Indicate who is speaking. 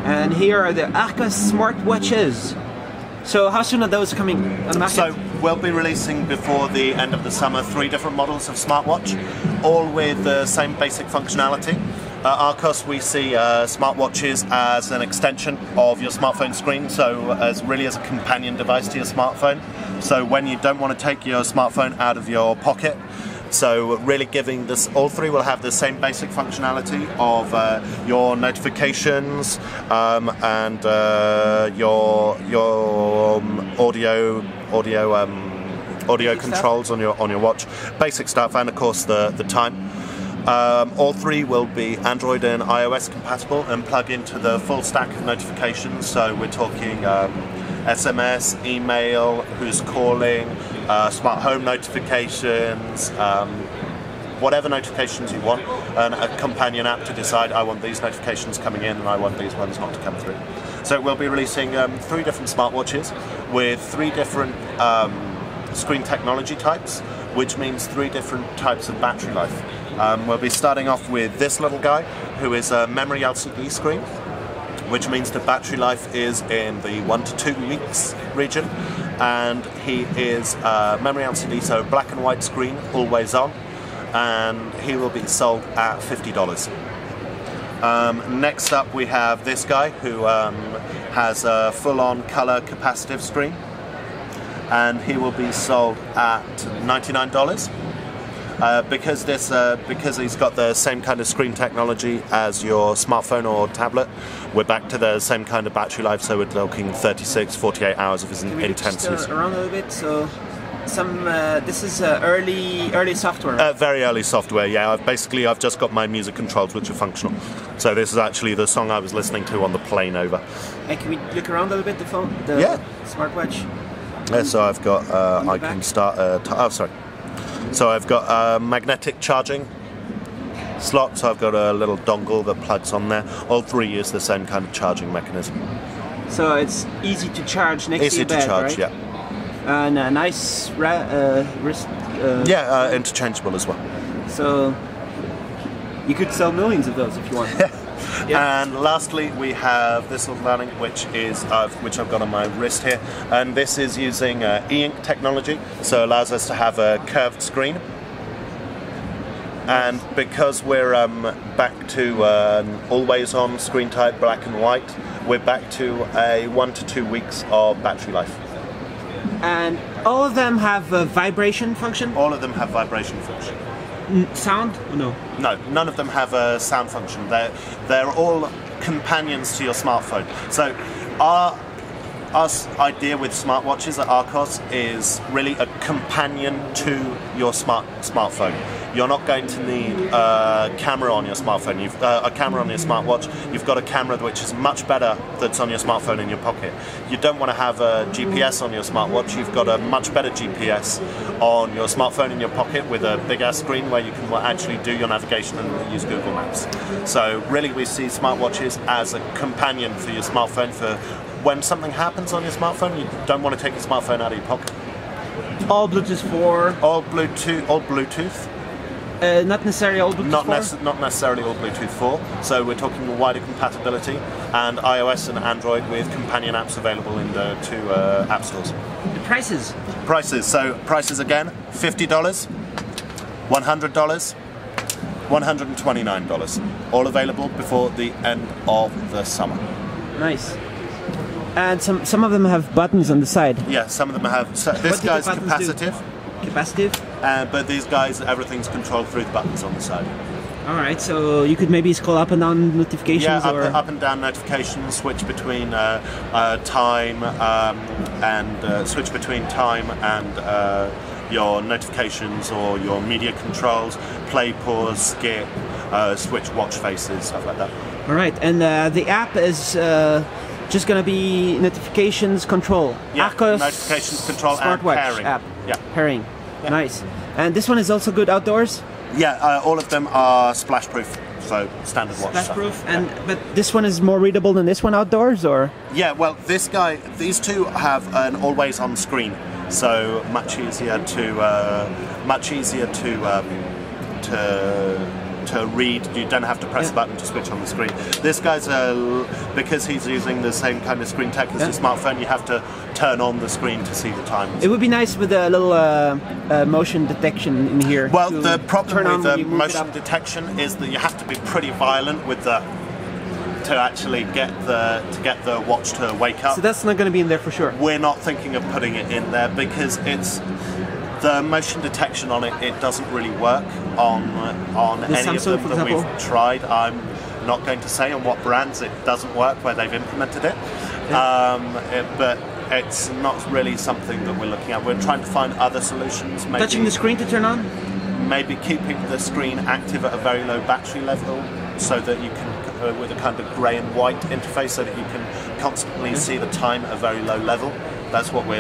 Speaker 1: And here are the Archos Smartwatches. So how soon are those coming on the market?
Speaker 2: So we'll be releasing before the end of the summer 3 different models of smartwatch, all with the same basic functionality. At Archos, we see smartwatches as an extension of your smartphone screen, so as a companion device to your smartphone. So when you don't want to take your smartphone out of your pocket, so really giving this, all 3 will have the same basic functionality of your notifications and your audio controls on your watch, basic stuff, and of course the time. All 3 will be Android and iOS compatible and plug into the full stack of notifications. So we're talking SMS, email, who's calling, smart home notifications, whatever notifications you want, and a companion app to decide I want these notifications coming in and I want these ones not to come through. So we'll be releasing 3 different smartwatches with 3 different screen technology types, which means 3 different types of battery life. We'll be starting off with this little guy, who is a memory LCD screen, which means the battery life is in the 1 to 2 weeks region, and he is memory LCD, so black and white screen, always on, and he will be sold at $50. Next up we have this guy, who has a full-on color capacitive screen, and he will be sold at $99. Because he's got the same kind of screen technology as your smartphone or tablet, we're back to the same kind of battery life, so we're talking 36, 48 hours of his intense use.
Speaker 1: Around a little bit, so this is early software.
Speaker 2: Very early software, yeah. I've just got my music controls, which are functional. So this is actually the song I was listening to on the plane over.
Speaker 1: And can we look around a little bit, the phone, smartwatch?
Speaker 2: Yeah, so I've got, I can start, So I've got magnetic charging slot, so I've got a little dongle that plugs on there. All 3 use the same kind of charging mechanism.
Speaker 1: So it's easy to charge next to your bed,
Speaker 2: charge,
Speaker 1: right?
Speaker 2: Yeah.
Speaker 1: And a nice wrist...
Speaker 2: interchangeable as well.
Speaker 1: So you could sell millions of those if you want.
Speaker 2: Yeah. And lastly, we have this little lining, which I've got on my wrist here, and this is using e-ink technology, so it allows us to have a curved screen. And because we're back to an always-on screen type, black and white, we're back to a 1 to 2 weeks of battery life.
Speaker 1: And all of them have a vibration function? All
Speaker 2: of them have vibration function.
Speaker 1: Sound? No.
Speaker 2: No, none of them have a sound function. They're all companions to your smartphone. So our idea with smartwatches at Archos is really a companion to your smartphone. You're not going to need a camera on your smartphone. You've a camera on your smartwatch. You've got a camera which is much better that's on your smartphone in your pocket. You don't want to have a GPS on your smartwatch. You've got a much better GPS on your smartphone in your pocket with a big ass screen where you can actually do your navigation and use Google Maps. So really we see smartwatches as a companion for your smartphone for when something happens on your smartphone. You don't want to take your smartphone out of your pocket.
Speaker 1: All Bluetooth 4?
Speaker 2: All Bluetooth.
Speaker 1: Not necessarily all Bluetooth 4?
Speaker 2: Not necessarily all Bluetooth 4, so we're talking wider compatibility, and iOS and Android with companion apps available in the 2 app stores.
Speaker 1: The prices?
Speaker 2: So prices again, $50, $100, $129, all available before the end of the summer.
Speaker 1: Nice. And some of them have buttons on the side.
Speaker 2: Yeah, some of them have. So this guy's capacitive.
Speaker 1: Capacitive?
Speaker 2: But these guys, everything's controlled through the buttons on the side.
Speaker 1: Alright, so you could maybe scroll up and down notifications?
Speaker 2: Yeah,
Speaker 1: or
Speaker 2: up and down notifications, switch between time and your notifications or your media controls, play, pause, skip, switch watch faces, stuff like that.
Speaker 1: Alright, and the app is just going to be notifications control.
Speaker 2: Yeah,
Speaker 1: Archos
Speaker 2: notifications control
Speaker 1: Smartwatch
Speaker 2: and pairing.
Speaker 1: App.
Speaker 2: Yeah.
Speaker 1: Pairing.
Speaker 2: Yeah.
Speaker 1: Nice. And this one is also good outdoors?
Speaker 2: Yeah, all of them are splash proof, so standard watch
Speaker 1: splash
Speaker 2: stuff.
Speaker 1: proof, and but this one is more readable than this one outdoors, or?
Speaker 2: Yeah, well, these 2 have an always-on screen, so much easier to to read. You don't have to press a button to switch on the screen. This guy's because he's using the same kind of screen tech as the smartphone. You have to turn on the screen to see the time.
Speaker 1: It would be nice with a little motion detection in here.
Speaker 2: Well, the problem with the motion
Speaker 1: detection
Speaker 2: detection is that you have to be pretty violent with to actually get the watch to wake up.
Speaker 1: So that's not going to be in there for sure.
Speaker 2: We're not thinking of putting it in there because the motion detection on it. It doesn't really work on any
Speaker 1: Samsung,
Speaker 2: of them that we've tried. I'm not going to say on what brands it doesn't work where they've implemented it, but it's not really something that we're looking at. We're trying to find other solutions. Maybe,
Speaker 1: touching the screen to turn on?
Speaker 2: Maybe keeping the screen active at a very low battery level so that you can, with a kind of grey and white interface, so that you can constantly see the time at a very low level. That's what we're